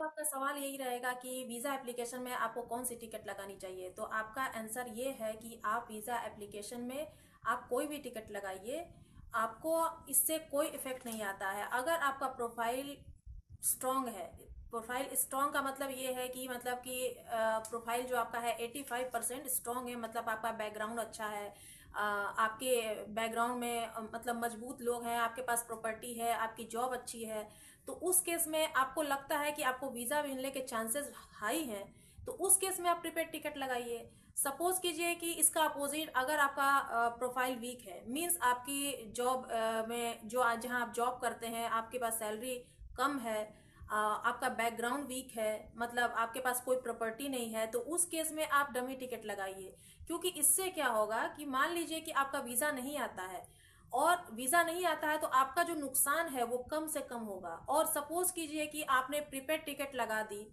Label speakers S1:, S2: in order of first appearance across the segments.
S1: तो आपका सवाल यही रहेगा कि वीज़ा एप्लीकेशन में आपको कौन सी टिकट लगानी चाहिए। तो आपका आंसर ये है कि आप वीज़ा एप्लीकेशन में आप कोई भी टिकट लगाइए, आपको इससे कोई इफेक्ट नहीं आता है। अगर आपका प्रोफाइल स्ट्रांग है, प्रोफाइल स्ट्रांग का मतलब ये है कि प्रोफाइल जो आपका है 85% स्ट्रांग है, मतलब आपका बैकग्राउंड अच्छा है, आपके बैकग्राउंड में मतलब मजबूत लोग हैं, आपके पास प्रॉपर्टी है, आपकी जॉब अच्छी है, तो उस केस में आपको लगता है कि आपको वीज़ा मिलने के चांसेस हाई हैं, तो उस केस में आप प्रीपेड टिकट लगाइए। सपोज कीजिए कि इसका अपोजिट, अगर आपका प्रोफाइल वीक है, मींस आपकी जॉब में जो जहां आप जॉब करते हैं आपके पास सैलरी कम है, आपका बैकग्राउंड वीक है, मतलब आपके पास कोई प्रॉपर्टी नहीं है, तो उस केस में आप डमी टिकट लगाइए। क्योंकि इससे क्या होगा कि मान लीजिए कि आपका वीज़ा नहीं आता है, और वीज़ा नहीं आता है तो आपका जो नुकसान है वो कम से कम होगा। और सपोज कीजिए कि आपने प्रीपेड टिकट लगा दी,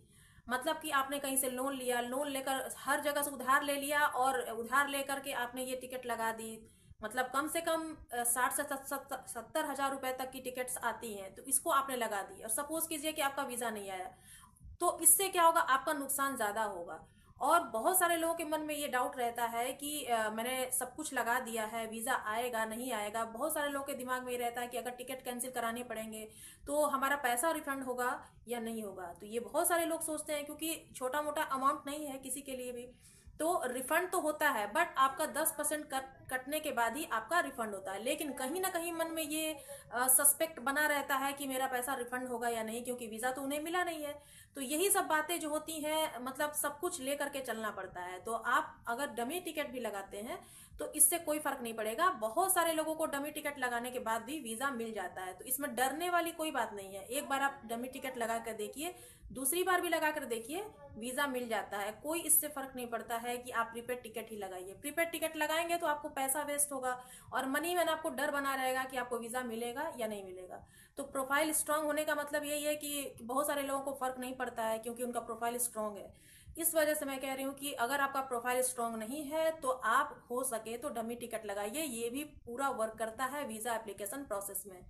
S1: मतलब कि आपने कहीं से लोन लिया, लोन लेकर हर जगह से उधार ले लिया, और उधार लेकर के आपने ये टिकट लगा दी, मतलब कम से कम 60 से 70 हजार रुपए तक की टिकट्स आती हैं, तो इसको आपने लगा दी, और सपोज कीजिए कि आपका वीज़ा नहीं आया, तो इससे क्या होगा, आपका नुकसान ज़्यादा होगा। और बहुत सारे लोगों के मन में ये डाउट रहता है कि मैंने सब कुछ लगा दिया है, वीज़ा आएगा नहीं आएगा। बहुत सारे लोगों के दिमाग में ये रहता है कि अगर टिकट कैंसिल कराने पड़ेंगे तो हमारा पैसा रिफंड होगा या नहीं होगा। तो ये बहुत सारे लोग सोचते हैं, क्योंकि छोटा मोटा अमाउंट नहीं है किसी के लिए भी। तो रिफंड तो होता है, बट आपका 10% कटने के बाद ही आपका रिफंड होता है। लेकिन कहीं ना कहीं मन में ये सस्पेक्ट बना रहता है कि मेरा पैसा रिफंड होगा या नहीं, क्योंकि वीज़ा तो उन्हें मिला नहीं है। तो यही सब बातें जो होती हैं, मतलब सब कुछ लेकर के चलना पड़ता है। तो आप अगर डमी टिकट भी लगाते हैं तो इससे कोई फर्क नहीं पड़ेगा। बहुत सारे लोगों को डमी टिकट लगाने के बाद भी वीज़ा मिल जाता है, तो इसमें डरने वाली कोई बात नहीं है। एक बार आप डमी टिकट लगा कर देखिए, दूसरी बार भी लगा कर देखिए, वीज़ा मिल जाता है। कोई इससे फर्क नहीं पड़ता है कि आप प्रीपेड टिकट ही लगाइए। प्रीपेड टिकट लगाएंगे तो आपको पैसा वेस्ट होगा, और मनी मैन आपको डर बना रहेगा कि आपको वीज़ा मिलेगा या नहीं मिलेगा। तो प्रोफाइल स्ट्रांग होने का मतलब यही है कि बहुत सारे लोगों को फर्क नहीं पड़ता है, क्योंकि उनका प्रोफाइल स्ट्रांग है। इस वजह से मैं कह रही हूँ कि अगर आपका प्रोफाइल स्ट्रांग नहीं है तो आप हो सके तो डमी टिकट लगाइए। ये भी पूरा वर्क करता है वीज़ा एप्लीकेशन प्रोसेस में।